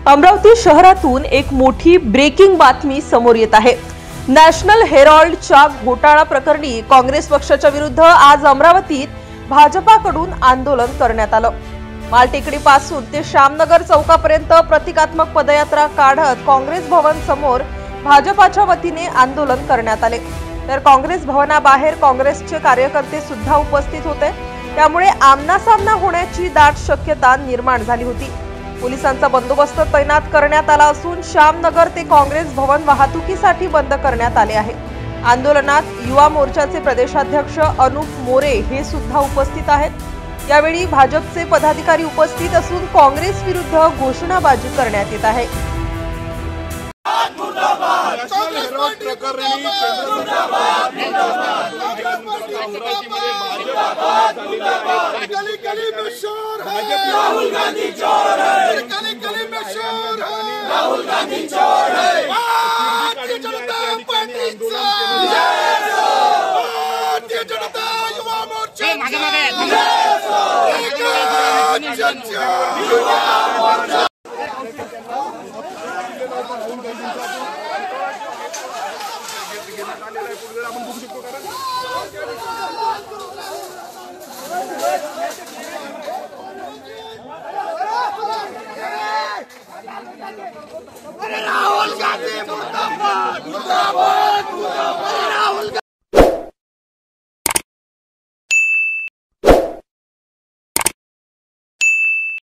अमरावती शहरातून एक मोठी ब्रेकिंग बातमी समोर येत आहे। नॅशनल हेराल्डच्या घोटाळा प्रकरणी काँग्रेस पक्षाच्या विरुद्ध आज अमरावतीत भाजपाकडून आंदोलन करण्यात आलं। मालटेकडी पासून ते श्यामनगर चौकापर्यंत प्रतिकात्मक पदयात्रा काढत काँग्रेस भवन समोर भाजपाच्या वतीने आंदोलन करण्यात आले। तर काँग्रेस भवनाबाहेर काँग्रेसचे कार्यकर्ते सुद्धा उपस्थित होते, त्यामुळे आमनासामना होण्याची दाट शक्यता निर्माण झाली होती। पोलिसांचा बंदोबस्त तैनात करण्यात आला असून श्यामनगर ते काँग्रेस भवन वाहतुकीसाठी बंद करण्यात आले आहे। आंदोलनात युवा मोर्चाचे प्रदेशाध्यक्ष अनुप मोरे हे सुद्धा उपस्थित आहेत। यावेळी भाजपचे पदाधिकारी उपस्थित असून काँग्रेस विरुद्ध घोषणाबाजी करण्यात येत आहे। राहुल गांधी चोर है, गली में शोर है, राहुल गांधी चोर है। भारतीय जनता पार्टी भारतीय जनता युवा मोर्चा राहुल गांधी